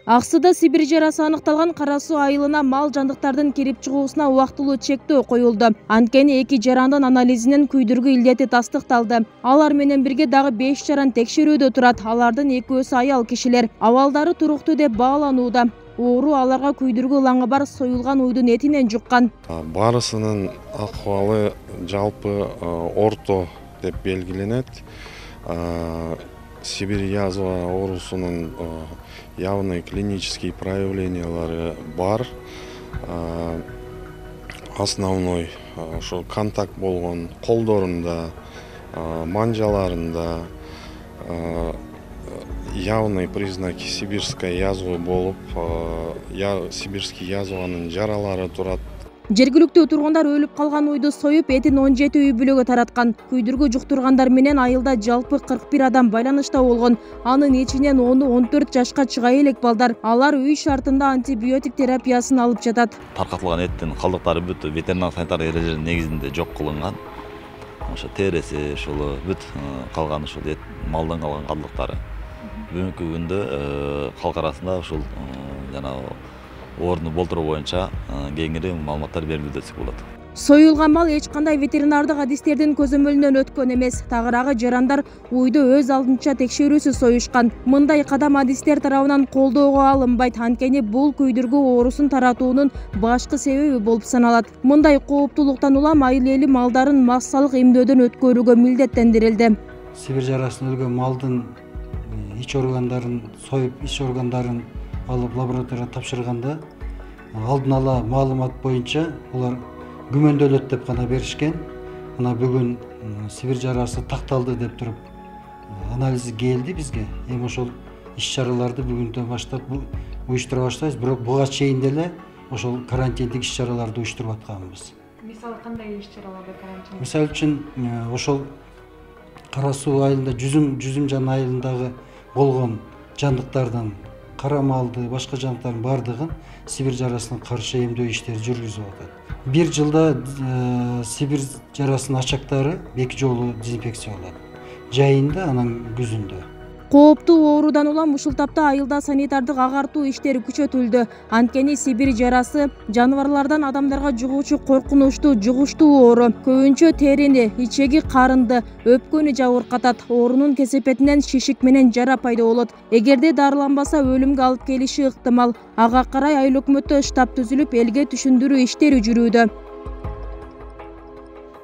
Аксыда Сибир жарасы аныкталган Кара Суу айылына мал жандыктардын кирип чыгуусуна убактылуу чектөө коюлду. Анткени эки жарандын анализинен күйдүргү илдети тастыкталды. Алар менен бирге дагы 5 жаран текшерүүдө турат. Алардын экөөсү аял кишилер. Абалдары туруктуу деп бааланууда. Оору аларга күйдүргү ылаңы бар союлган уйдун этинен жуккан. Барысынын акыбалы жалпы орто деп белгиленет. Сибирь язва оорусунун явный клинический проявлениялары бар. Основной ошо контакт болгон колдорунда, манжаларында явный признаки сибирской язвы болуп, сибирский язванын жаралары турат. Жергиликтүү тургундар өлүп калган уйду союп, этин 17 үй бүлөгө тараткан. Күйдүргү жуктургандар менен айылда жалпы 41 адам байланышта болгон. Анын ичинен 10-14 жашка чыга элек балдар. Алар үй шартында антибиотик терапиясын алып жатат. Таркатылган эттин калдыктары бүт ветеринар санитар эрежелеринин негизинде жок кылынган. Ошо тереси, ушул бүт калган ушул эт малдан калган калдыктары. Бүгүнкү күндө калк арасында ушул жана орну болтуруу боюнча кеңири маалыматтар берилди десек болот. Союлган мал эч кандай ветеринардык адистердин көзөмөлүнөн өткөн эмес. Тагыраагы жарандар уйду өз алдынча текшерүүсүз союшкан. Мындай кадам адистер тарабынан колдоого алынбайт. Анткени бул күйдүргү оорусун таратуунун башкы себеби болуп саналат. Мындай кооптуулуктан улам айыл эли малдарын массалык эмдөөдөн өткөрүүгө милдеттендирилди. Сибирь жарасынан өлгөн малдын ич органдарын союп, ич органдарын алып лабораторияга тапшырганда алдын ала маалымат боюнча улар күмөндөлөт деп гана беришкен. Мына бүгүн Сибирь жарасы такталды деп туруп анализ келди бизге. Эми ошол иш-чараларды бүгүндөн баштап уюштура баштайбыз. Бирок буга чейин деле ошол карантиндик иш-чараларды уюштуруп атканбыз. Мисалы кандай иш-чараларды карантин? Мисалы үчүн ошол Кара Суу айылында жүзүм жан айылындагы болгон жандыктардын кара малды, башка жандыктардын бардыгын Сибирь жарасына каршы эмдөө иштери жүргүзүп атат. Бир жылда Сибирь жарасынын ачактары 2 жолу дезинфекцияланат. Жайында, анан күзүндө. Кооптуу оорудан улам ушул тапта айылда санитардык агартуу иштери күчөтүлдү. Анткени Сибирь жарасы жаныбарлардан адамдарга жугуучу коркунучтуу жугуштуу оору. Көбүнчө терини, ичеги, карынды, өпкөнү жабыркатат. Оорунун кесепетинен шишик менен жара пайда болот. Эгерде дарыланбаса өлүмгө алып келиши ыктымал. Ага карай айыл өкмөтү штаб түзүлүп, элге түшүндүрүү иштери жүрүүдө.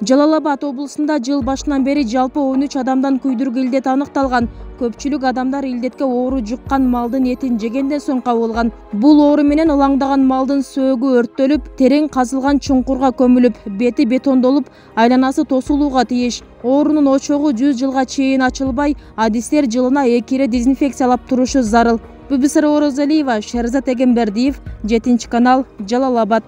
Жалал-Абад облусунда жыл башынан бери жалпы 13 адамдан күйдүргү илдети аныкталган. Көпчүлүк адамдар илдетке оору жуккан малдын этин жегенден соң кабылган. Бул оору менен ылаңдаган малдын сөөгү өрттөлүп, терең казылган чуңкурга көмүлүп, бети бетондолуп, айланасы тосулууга тийиш. Оорунун очогу 100 жылга чейин ачылбай, адистер жылына 2 ире дезинфекциялап турушу зарыл. Бүбүсара Орозалиева, Шерзат Эгембердиев, 7 канал, Жалал-Абад.